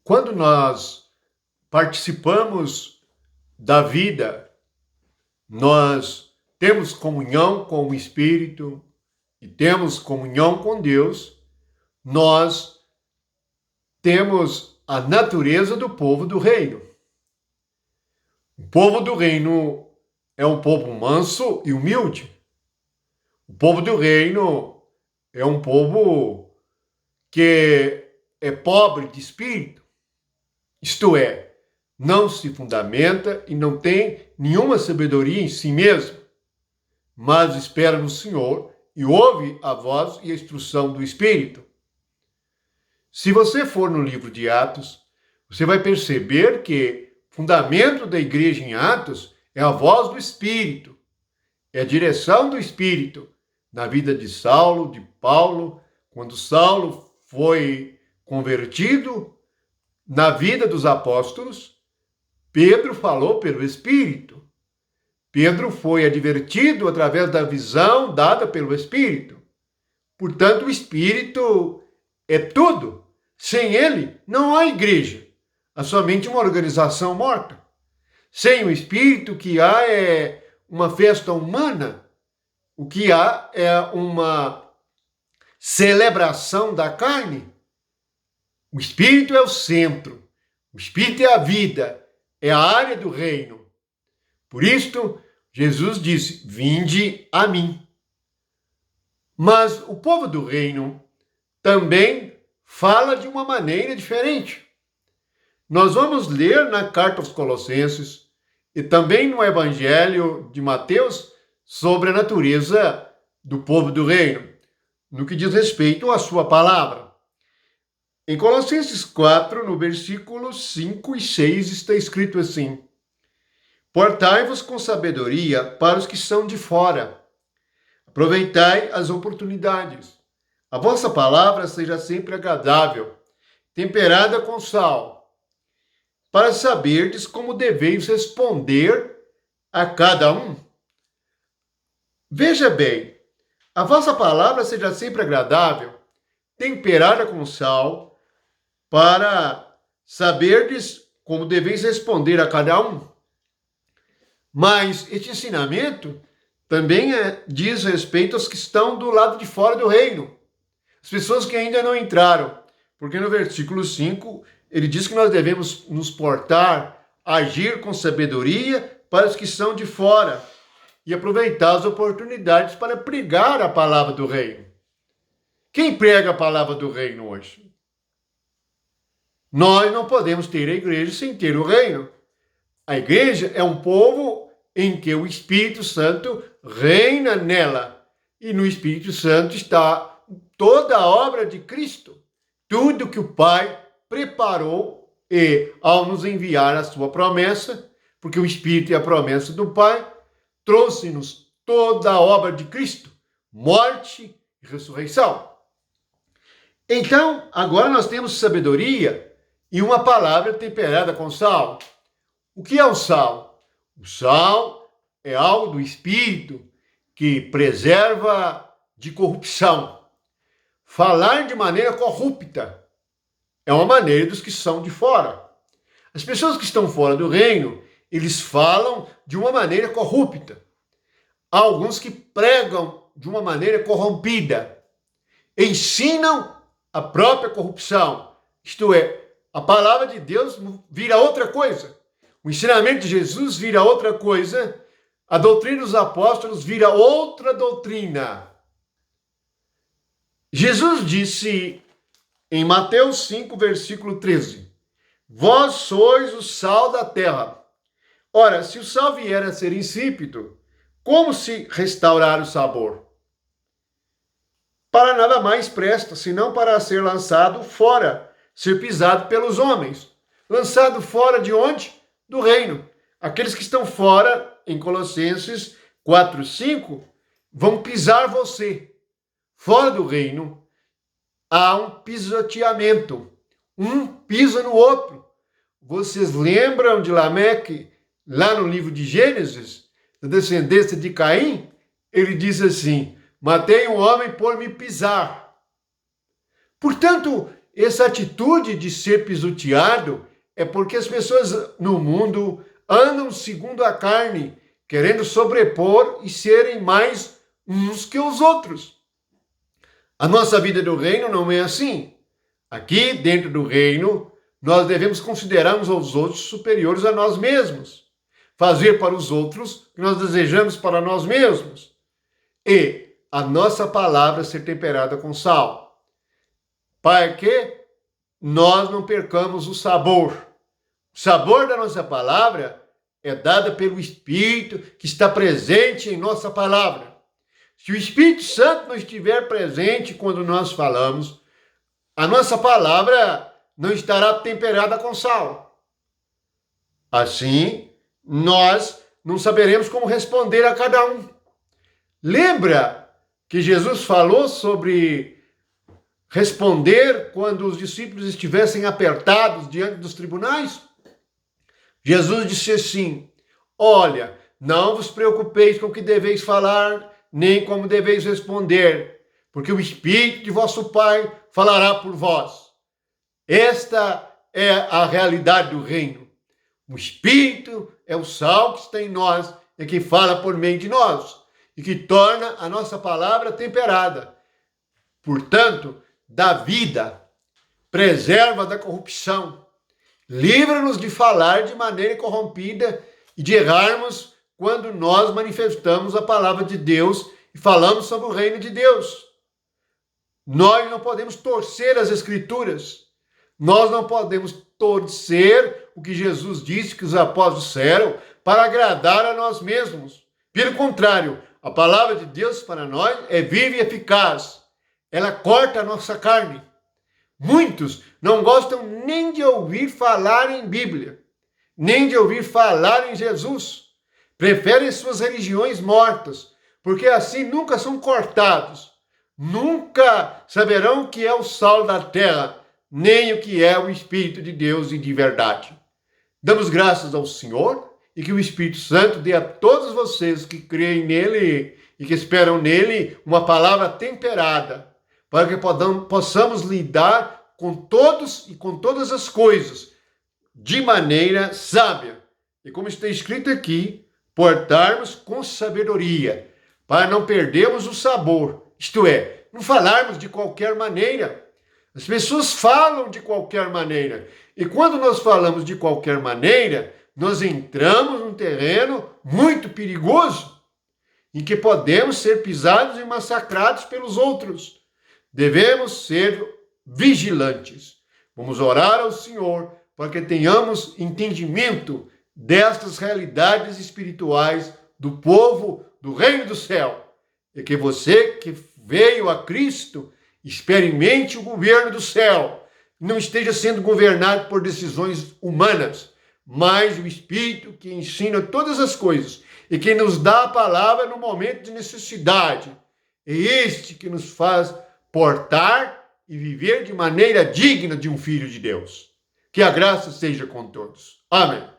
Quando nós participamos da vida, nós temos comunhão com o Espírito e temos comunhão com Deus, nós temos a natureza do povo do reino. O povo do reino é um povo manso e humilde. O povo do reino é um povo que é pobre de espírito, isto é, não se fundamenta e não tem nenhuma sabedoria em si mesmo, mas espera no Senhor e ouve a voz e a instrução do Espírito. Se você for no livro de Atos, você vai perceber que o fundamento da igreja em Atos é a voz do Espírito, é a direção do Espírito na vida de Saulo, de Paulo. Quando Saulo foi convertido, na vida dos apóstolos, Pedro falou pelo Espírito. Pedro foi advertido através da visão dada pelo Espírito. Portanto, o Espírito é tudo. Sem ele, não há igreja. Há somente uma organização morta. Sem o Espírito, o que há é uma festa humana. O que há é uma celebração da carne. O Espírito é o centro. O Espírito é a vida. É a área do reino. Por isto, Jesus disse: vinde a mim. Mas o povo do reino também fala de uma maneira diferente. Nós vamos ler na carta aos Colossenses e também no Evangelho de Mateus sobre a natureza do povo do reino, no que diz respeito à sua palavra. Em Colossenses 4, no versículo 5 e 6, está escrito assim: portai-vos com sabedoria para os que são de fora. Aproveitai as oportunidades. A vossa palavra seja sempre agradável, temperada com sal, para saberdes como deveis responder a cada um. Veja bem, a vossa palavra seja sempre agradável, temperada com sal, para saberdes como deveis responder a cada um. Mas este ensinamento também diz respeito aos que estão do lado de fora do reino, as pessoas que ainda não entraram, porque no versículo 5 ele diz que nós devemos nos portar, agir com sabedoria para os que são de fora e aproveitar as oportunidades para pregar a palavra do reino. Quem prega a palavra do reino hoje? Nós não podemos ter a igreja sem ter o reino. A igreja é um povo em que o Espírito Santo reina nela. E no Espírito Santo está toda a obra de Cristo. Tudo que o Pai preparou e, ao nos enviar a sua promessa, porque o Espírito é a promessa do Pai, trouxe-nos toda a obra de Cristo, morte e ressurreição. Então, agora nós temos sabedoria e uma palavra temperada com sal. O que é o sal? O sal é algo do Espírito que preserva de corrupção. Falar de maneira corrupta é uma maneira dos que são de fora. As pessoas que estão fora do reino, eles falam de uma maneira corrupta. Há alguns que pregam de uma maneira corrompida. Ensinam a própria corrupção. Isto é, a palavra de Deus vira outra coisa. O ensinamento de Jesus vira outra coisa. A doutrina dos apóstolos vira outra doutrina. Jesus disse em Mateus 5, versículo 13: vós sois o sal da terra. Ora, se o sal vier a ser insípido, como se restaurar o sabor? Para nada mais presta, senão para ser lançado fora, ser pisado pelos homens. Lançado fora de onde? Do reino. Aqueles que estão fora, em Colossenses 4, 5, vão pisar você. Fora do reino, há um pisoteamento. Um pisa no outro. Vocês lembram de Lameque, lá no livro de Gênesis, da descendência de Caim? Ele diz assim: matei um homem por me pisar. Portanto, essa atitude de ser pisoteado é porque as pessoas no mundo andam segundo a carne, querendo sobrepor e serem mais uns que os outros. A nossa vida do reino não é assim. Aqui, dentro do reino, nós devemos considerar uns aos outros superiores a nós mesmos. Fazer para os outros o que nós desejamos para nós mesmos. E a nossa palavra ser temperada com sal. Para que nós não percamos o sabor. O sabor da nossa palavra é dada pelo Espírito que está presente em nossa palavra. Se o Espírito Santo não estiver presente quando nós falamos, a nossa palavra não estará temperada com sal. Assim, nós não saberemos como responder a cada um. Lembra que Jesus falou sobre responder quando os discípulos estivessem apertados diante dos tribunais? Jesus disse assim: olha, não vos preocupeis com o que deveis falar, nem como deveis responder, porque o Espírito de vosso Pai falará por vós. Esta é a realidade do reino. O Espírito é o sal que está em nós e que fala por meio de nós e que torna a nossa palavra temperada. Portanto, dá vida, preserva da corrupção, livra-nos de falar de maneira corrompida e de errarmos quando nós manifestamos a palavra de Deus e falamos sobre o reino de Deus. Nós não podemos torcer as Escrituras. Nós não podemos torcer o que Jesus disse que os apóstolos disseram para agradar a nós mesmos. Pelo contrário, a palavra de Deus para nós é viva e eficaz. Ela corta a nossa carne. Muitos não gostam nem de ouvir falar em Bíblia, nem de ouvir falar em Jesus. Preferem suas religiões mortas, porque assim nunca são cortados. Nunca saberão o que é o sal da terra, nem o que é o Espírito de Deus e de verdade. Damos graças ao Senhor e que o Espírito Santo dê a todos vocês que creem nele e que esperam nele uma palavra temperada, para que possamos lidar com todos e com todas as coisas de maneira sábia. E como está escrito aqui, portarmos com sabedoria, para não perdermos o sabor, isto é, não falarmos de qualquer maneira. As pessoas falam de qualquer maneira. E quando nós falamos de qualquer maneira, nós entramos num terreno muito perigoso, em que podemos ser pisados e massacrados pelos outros. Devemos ser vigilantes. Vamos orar ao Senhor para que tenhamos entendimento destas realidades espirituais do povo do reino do céu. E que você que veio a Cristo experimente o governo do céu, não esteja sendo governado por decisões humanas, mas o Espírito que ensina todas as coisas e que nos dá a palavra no momento de necessidade. É este que nos faz portar e viver de maneira digna de um filho de Deus. Que a graça seja com todos. Amém.